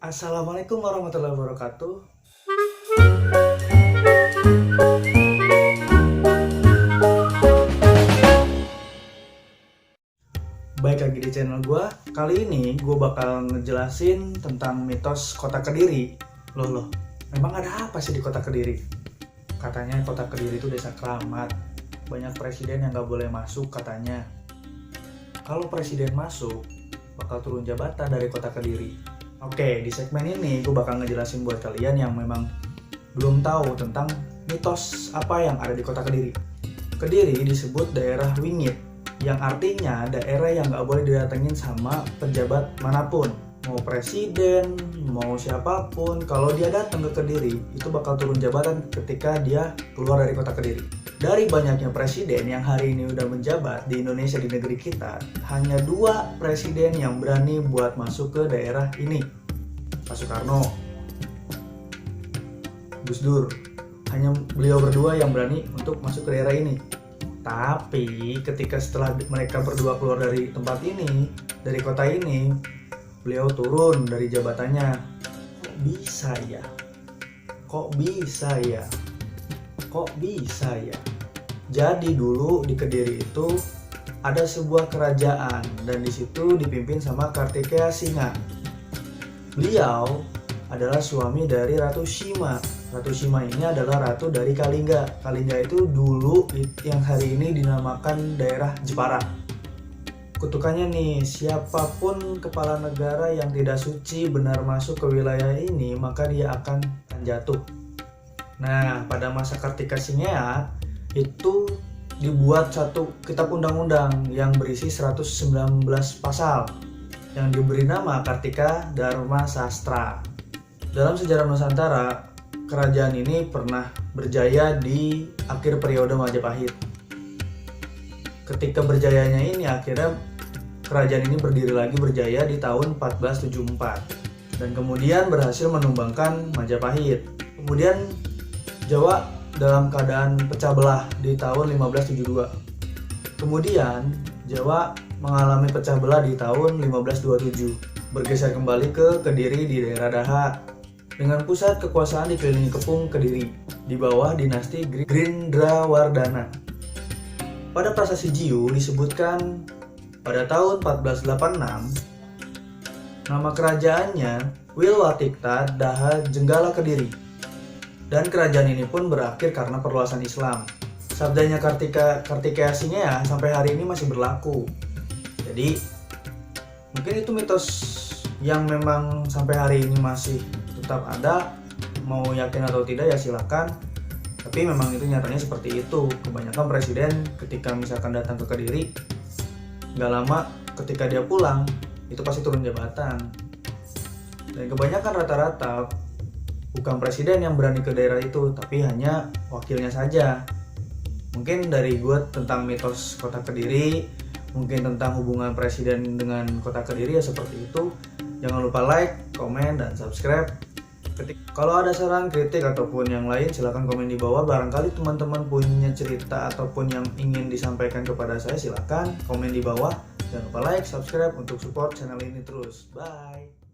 Assalamualaikum warahmatullahi wabarakatuh. Baik lagi di channel gue. Kali ini gue bakal ngejelasin tentang mitos kota Kediri. Loh, memang ada apa sih di kota Kediri? Katanya kota Kediri itu desa keramat. Banyak presiden yang gak boleh masuk katanya. Kalau presiden masuk, bakal turun jabatan dari kota Kediri. Oke, di segmen ini gue bakal ngejelasin buat kalian yang memang belum tahu tentang mitos apa yang ada di kota Kediri. Kediri disebut daerah wingit, yang artinya daerah yang gak boleh didatengin sama pejabat manapun. Mau presiden, mau siapapun, kalau dia datang ke Kediri, itu bakal turun jabatan ketika dia keluar dari kota Kediri. Dari banyaknya presiden yang hari ini udah menjabat di Indonesia, di negeri kita, hanya 2 presiden yang berani buat masuk ke daerah ini. Pak Soekarno, Gus Dur. Hanya beliau berdua yang berani untuk masuk ke daerah ini. Tapi ketika setelah mereka berdua keluar dari tempat ini, dari kota ini, beliau turun dari jabatannya. Kok bisa ya? Kok bisa ya? Kok bisa ya? Jadi dulu di Kediri itu ada sebuah kerajaan dan di situ dipimpin sama Kartikeya Singa. Beliau adalah suami dari Ratu Shima. Ratu Shima ini adalah ratu dari Kalingga. Kalingga itu dulu yang hari ini dinamakan daerah Jepara. Kutukannya nih, siapapun kepala negara yang tidak suci benar masuk ke wilayah ini, maka dia akan jatuh. Nah, pada masa Kartika Singea itu dibuat satu kitab undang-undang yang berisi 119 pasal yang diberi nama Kartika Dharma Sastra. Dalam sejarah Nusantara, kerajaan ini pernah berjaya di akhir periode Majapahit. Ketika berjayanya ini, akhirnya kerajaan ini berdiri lagi berjaya di tahun 1474 dan kemudian berhasil menumbangkan Majapahit. Kemudian Jawa dalam keadaan pecah belah di tahun 1572. Kemudian Jawa mengalami pecah belah di tahun 1527, bergeser kembali ke Kediri di daerah Daha dengan pusat kekuasaan dikelilingi Kepung Kediri di bawah dinasti Grindrawardana. Pada prasasti Jiu disebutkan pada tahun 1486 nama kerajaannya Wilwatikta Daha Jenggala Kediri, dan kerajaan ini pun berakhir karena perluasan Islam. Sabdanya Kartikeya Singea sampai hari ini masih berlaku. Jadi mungkin itu mitos yang memang sampai hari ini masih tetap ada. Mau yakin atau tidak ya silakan. Tapi memang itu nyatanya seperti itu. Kebanyakan presiden ketika misalkan datang ke Kediri, nggak lama ketika dia pulang itu pasti turun jabatan. Dan kebanyakan rata-rata bukan presiden yang berani ke daerah itu, tapi hanya wakilnya saja. Mungkin dari gue tentang mitos kota Kediri, mungkin tentang hubungan presiden dengan kota Kediri ya seperti itu. Jangan lupa like, komen, dan subscribe. Kalau ada saran, kritik, ataupun yang lain silahkan komen di bawah. Barangkali teman-teman punya cerita ataupun yang ingin disampaikan kepada saya, silahkan komen di bawah. Jangan lupa like, subscribe untuk support channel ini terus. Bye.